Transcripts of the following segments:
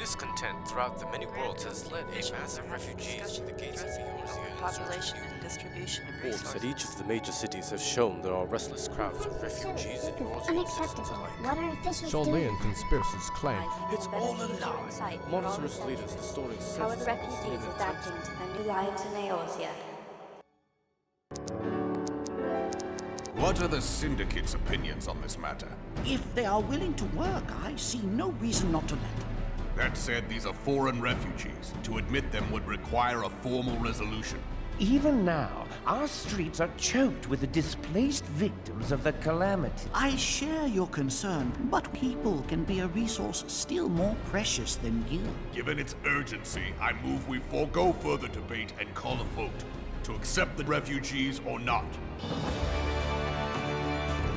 discontent throughout the many worlds has led a mass of refugees to the gates of Eorzea. Population and distribution of Reports resources. at each of the major cities have shown there are restless crowds of refugees in Eorzea. Unacceptable. What are officials doing? Chaldean conspiracies claim It's all a lie. Monstrous leaders distorting How are the senses refugees in an adapting attempt to their new lives in Eorzea? What are the Syndicate's opinions on this matter? If they are willing to work, I see no reason not to let them. That said, these are foreign refugees. To admit them would require a formal resolution. Even now, our streets are choked with the displaced victims of the calamity. I share your concern, but people can be a resource still more precious than you. Given its urgency, I move we forego further debate and call a vote to accept the refugees or not.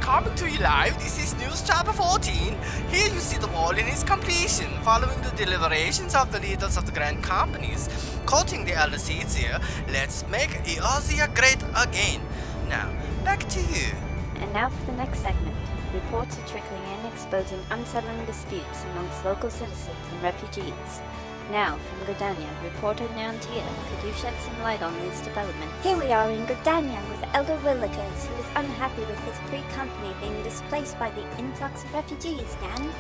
Coming to you live, this is News Chapter 14. Here you see the wall in its completion, following the deliberations of the leaders of the grand companies. Quoting the elder seeds here, let's make Eorzea great again. Now, back to you. And now for the next segment. Reports are trickling in exposing unsettling disputes amongst local citizens and refugees. Now, from Gridania, reporter Nyantia, could you shed some light on these developments? Here we are in Gridania with Elder Willikers, who is unhappy with his free company being displaced by the influx of refugees, Nan.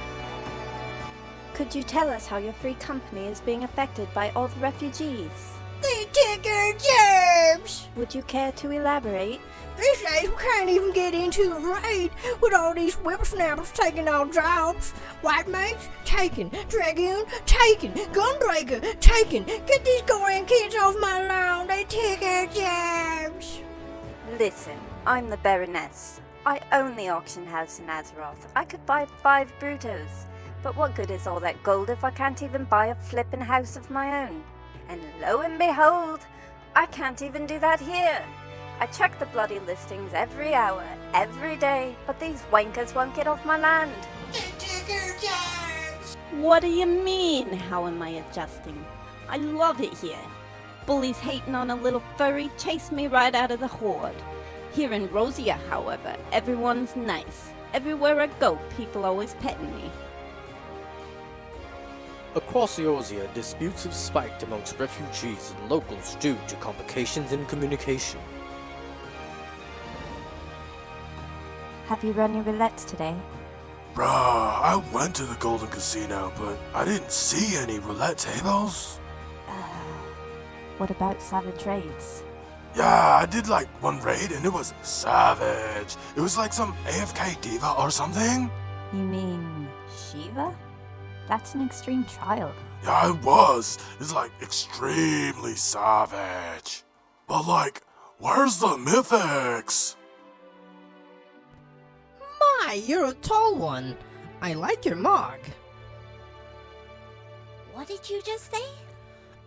Could you tell us how your free company is being affected by all the refugees? They take our jobs! Would you care to elaborate? These days we can't even get into a raid with all these whippersnappers taking our jobs. White mates, taken. Dragoon, taken. Gunbreaker, taken. Get these Goran kids off my lawn, they take our jobs. Listen, I'm the Baroness. I own the auction house in Azeroth. I could buy 5 Brutos. But what good is all that gold if I can't even buy a flippin' house of my own? And lo and behold, I can't even do that here. I check the bloody listings every hour, every day, but these wankers won't get off my land. They take our jobs. What do you mean, how am I adjusting? I love it here. Bullies hating on a little furry chase me right out of the horde. Here in Rosia, however, everyone's nice. Everywhere I go, people always petting me. Across Eorzea, disputes have spiked amongst refugees and locals due to complications in communication. Have you run your roulettes today? Bruh, I went to the Golden Casino, but I didn't see any roulette tables. What about savage raids? Yeah, I did like one raid and it was savage. It was like some AFK diva or something. You mean Shiva? That's an extreme trial. Yeah, it was. It's like extremely savage. But like, where's the mythics? My, you're a tall one. I like your mug. What did you just say?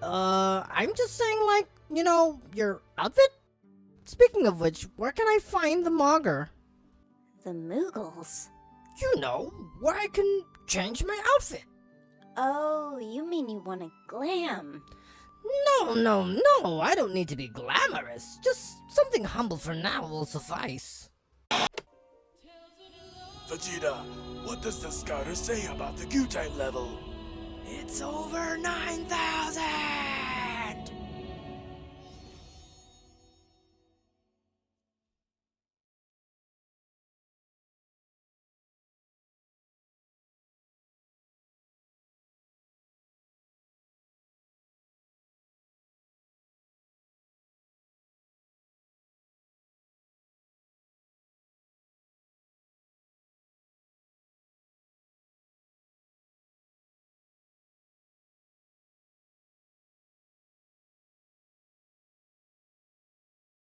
I'm just saying, like, you know, your outfit? Speaking of which, where can I find the Mogger? The Moogles. You know, where I can change my outfit. Oh, you mean you want to glam? No, I don't need to be glamorous. Just something humble for now will suffice. Vegeta, what does the scouter say about the Q-time level? It's over 9,000!